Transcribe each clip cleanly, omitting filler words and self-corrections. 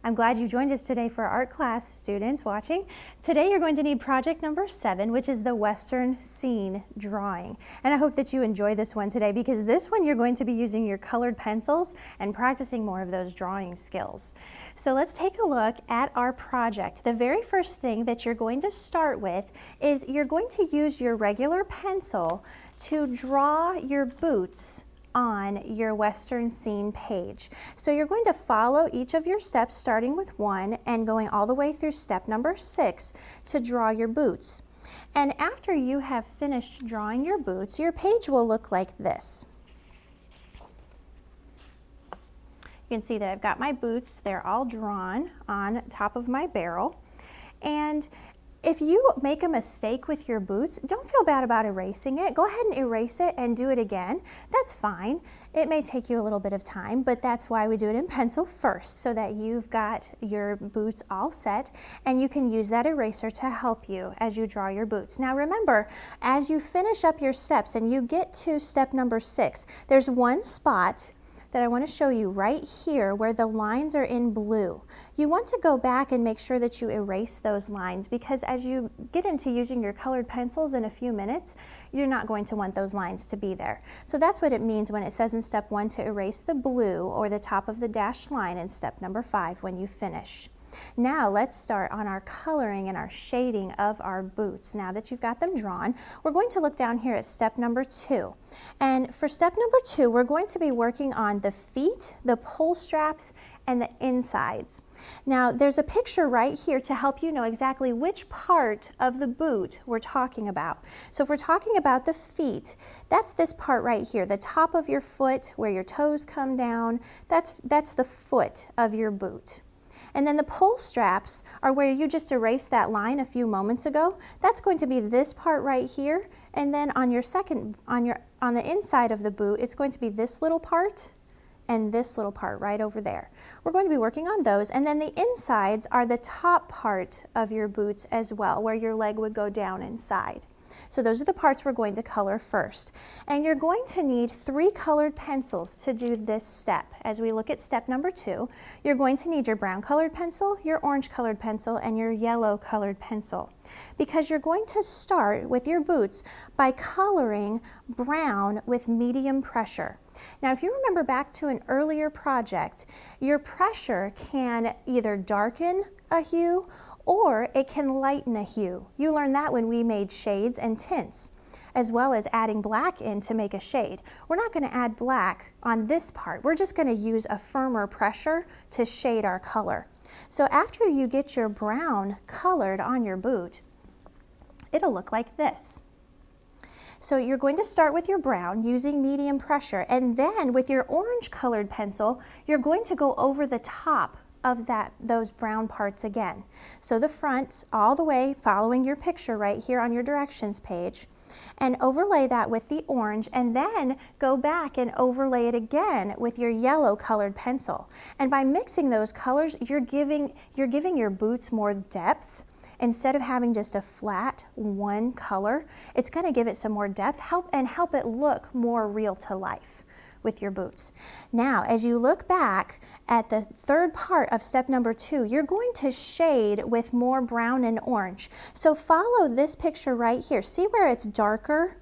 I'm glad you joined us today for our art class, students watching. Today you're going to need project number 7, which is the Western scene drawing. And I hope that you enjoy this one today, because this one you're going to be using your colored pencils and practicing more of those drawing skills. So let's take a look at our project. The very first thing that you're going to start with is you're going to use your regular pencil to draw your boots on your Western scene page. So you're going to follow each of your steps, starting with 1 and going all the way through step number 6 to draw your boots. And after you have finished drawing your boots, your page will look like this. You can see that I've got my boots, they're all drawn on top of my barrel. And if you make a mistake with your boots, don't feel bad about erasing it. Go ahead and erase it and do it again. That's fine. It may take you a little bit of time, but that's why we do it in pencil first, so that you've got your boots all set and you can use that eraser to help you as you draw your boots. Now remember, as you finish up your steps and you get to step number 6, there's one spot that I want to show you right here where the lines are in blue. You want to go back and make sure that you erase those lines, because as you get into using your colored pencils in a few minutes, you're not going to want those lines to be there. So that's what it means when it says in step 1 to erase the blue or the top of the dashed line in step number 5 when you finish. Now let's start on our coloring and our shading of our boots. Now that you've got them drawn, we're going to look down here at step number 2. And for step number 2, we're going to be working on the feet, the pull straps, and the insides. Now there's a picture right here to help you know exactly which part of the boot we're talking about. So if we're talking about the feet, that's this part right here, the top of your foot where your toes come down, that's the foot of your boot. And then the pull straps are where you just erased that line a few moments ago. That's going to be this part right here. And then on your on the inside of the boot, it's going to be this little part and this little part right over there. We're going to be working on those. And then the insides are the top part of your boots as well, where your leg would go down inside. So those are the parts we're going to color first. And you're going to need 3 colored pencils to do this step. As we look at step number 2, you're going to need your brown colored pencil, your orange colored pencil, and your yellow colored pencil. Because you're going to start with your boots by coloring brown with medium pressure. Now if you remember back to an earlier project, your pressure can either darken a hue or it can lighten a hue. You learned that when we made shades and tints, as well as adding black in to make a shade. We're not going to add black on this part. We're just going to use a firmer pressure to shade our color. So after you get your brown colored on your boot, it'll look like this. So you're going to start with your brown using medium pressure, and then with your orange colored pencil, you're going to go over the top of those brown parts again. So the front all the way, following your picture right here on your directions page, and overlay that with the orange, and then go back and overlay it again with your yellow colored pencil. And by mixing those colors, you're giving your boots more depth. Instead of having just a flat one color, it's going to give it some more depth, help it look more real to life with your boots. Now, as you look back at the third part of step number 2, you're going to shade with more brown and orange. So follow this picture right here. See where it's darker?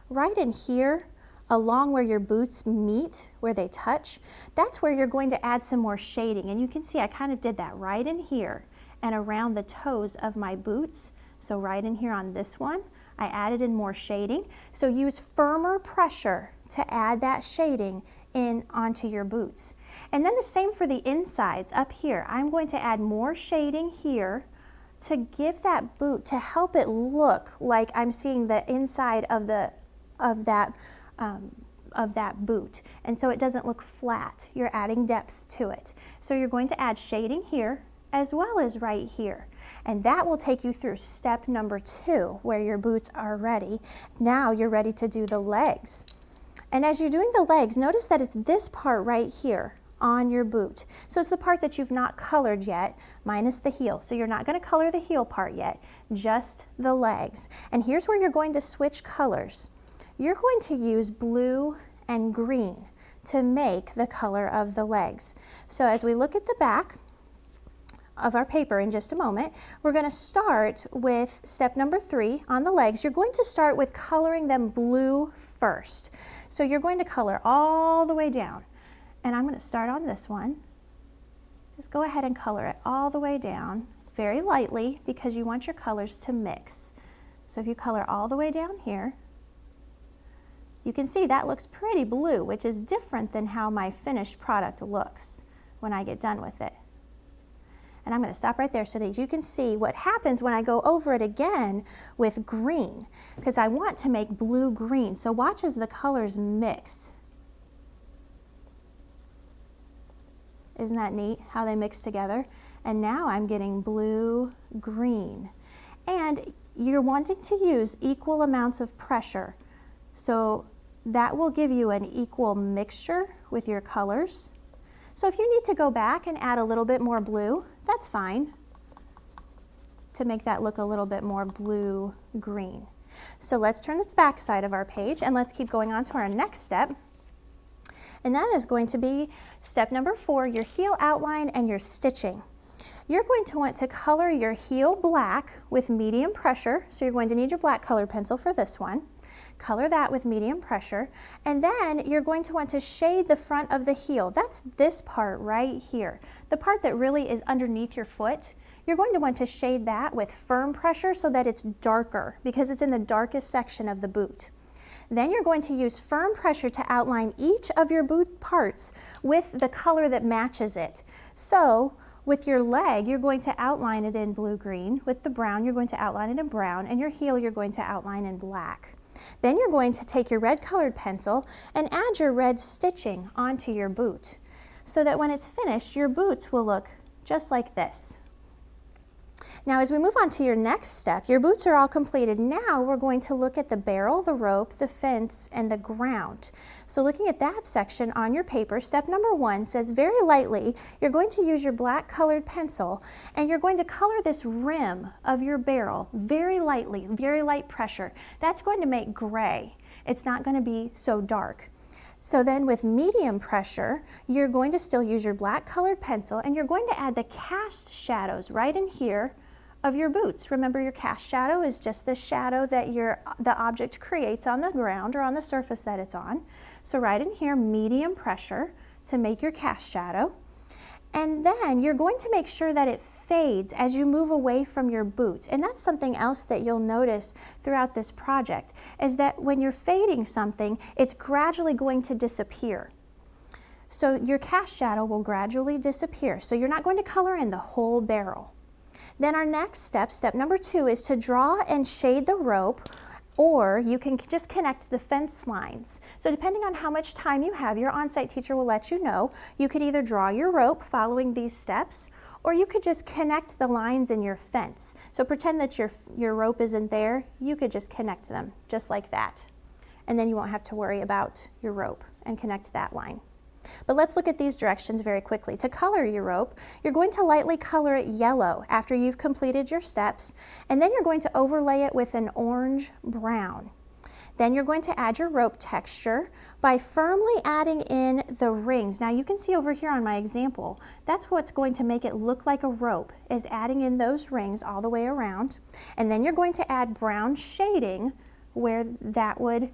Right in here, along where your boots meet, where they touch, that's where you're going to add some more shading. And you can see I kind of did that right in here and around the toes of my boots. So right in here on this one, I added in more shading. So use firmer pressure to add that shading in onto your boots. And then the same for the insides up here. I'm going to add more shading here to give that boot, to help it look like I'm seeing the inside of that boot. And so it doesn't look flat. You're adding depth to it. So you're going to add shading here as well as right here. And that will take you through step number 2, where your boots are ready. Now you're ready to do the legs. And as you're doing the legs, notice that it's this part right here on your boot. So it's the part that you've not colored yet, minus the heel. So you're not going to color the heel part yet, just the legs. And here's where you're going to switch colors. You're going to use blue and green to make the color of the legs. So as we look at the back, of our paper in just a moment. We're going to start with step number 3 on the legs. You're going to start with coloring them blue first. So you're going to color all the way down. And I'm going to start on this one. Just go ahead and color it all the way down very lightly because you want your colors to mix. So if you color all the way down here, you can see that looks pretty blue, which is different than how my finished product looks when I get done with it. And I'm going to stop right there so that you can see what happens when I go over it again with green, because I want to make blue-green. So watch as the colors mix. Isn't that neat how they mix together? And now I'm getting blue-green. And you're wanting to use equal amounts of pressure. So that will give you an equal mixture with your colors. So if you need to go back and add a little bit more blue, that's fine, to make that look a little bit more blue-green. So let's turn the back side of our page and let's keep going on to our next step. And that is going to be step number 4, your heel outline and your stitching. You're going to want to color your heel black with medium pressure. So you're going to need your black colored pencil for this one. Color that with medium pressure, and then you're going to want to shade the front of the heel. That's this part right here. The part that really is underneath your foot. You're going to want to shade that with firm pressure so that it's darker because it's in the darkest section of the boot. Then you're going to use firm pressure to outline each of your boot parts with the color that matches it. So with your leg, you're going to outline it in blue-green. With the brown, you're going to outline it in brown, and your heel, you're going to outline in black. Then you're going to take your red colored pencil and add your red stitching onto your boot so that when it's finished, your boots will look just like this. Now as we move on to your next step, your boots are all completed. Now we're going to look at the barrel, the rope, the fence, and the ground. So looking at that section on your paper, step number 1 says very lightly, you're going to use your black colored pencil and you're going to color this rim of your barrel very lightly, very light pressure. That's going to make gray. It's not going to be so dark. So then with medium pressure, you're going to still use your black colored pencil and you're going to add the cast shadows right in here of your boots. Remember, your cast shadow is just the shadow that the object creates on the ground or on the surface that it's on. So right in here, medium pressure to make your cast shadow. And then you're going to make sure that it fades as you move away from your boot. And that's something else that you'll notice throughout this project, is that when you're fading something, it's gradually going to disappear. So your cast shadow will gradually disappear. So you're not going to color in the whole barrel. Then our next step, step number 2, is to draw and shade the rope, or you can just connect the fence lines. So depending on how much time you have, your on-site teacher will let you know. You could either draw your rope following these steps, or you could just connect the lines in your fence. So pretend that your rope isn't there. You could just connect them just like that. And then you won't have to worry about your rope and connect that line. But let's look at these directions very quickly. To color your rope, you're going to lightly color it yellow after you've completed your steps, and then you're going to overlay it with an orange-brown. Then you're going to add your rope texture by firmly adding in the rings. Now you can see over here on my example, that's what's going to make it look like a rope, is adding in those rings all the way around. And then you're going to add brown shading where that would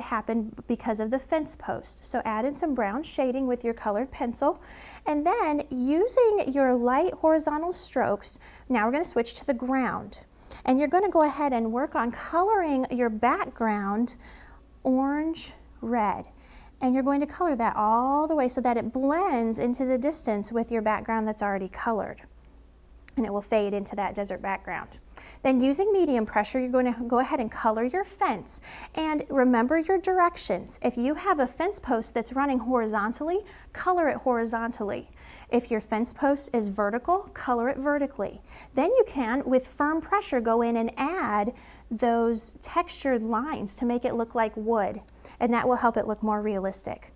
happen because of the fence post. So add in some brown shading with your colored pencil, and then using your light horizontal strokes, now we're going to switch to the ground. And you're going to go ahead and work on coloring your background orange-red. And you're going to color that all the way so that it blends into the distance with your background that's already colored. And it will fade into that desert background. Then using medium pressure, you're going to go ahead and color your fence. And remember your directions. If you have a fence post that's running horizontally, color it horizontally. If your fence post is vertical, color it vertically. Then you can, with firm pressure, go in and add those textured lines to make it look like wood. And that will help it look more realistic.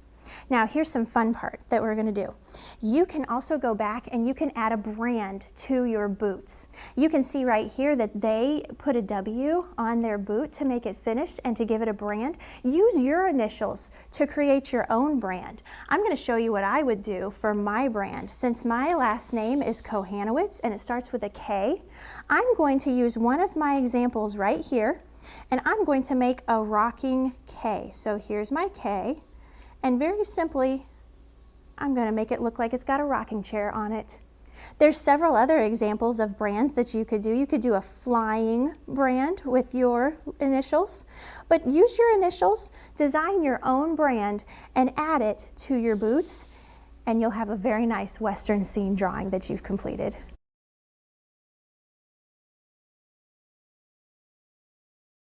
Now here's some fun part that we're going to do. You can also go back and you can add a brand to your boots. You can see right here that they put a W on their boot to make it finished and to give it a brand. Use your initials to create your own brand. I'm going to show you what I would do for my brand. Since my last name is Kohanowitz and it starts with a K, I'm going to use one of my examples right here, and I'm going to make a rocking K. So here's my K, and very simply, I'm going to make it look like it's got a rocking chair on it. There's several other examples of brands that you could do. You could do a flying brand with your initials, but use your initials, design your own brand, and add it to your boots, and you'll have a very nice Western scene drawing that you've completed.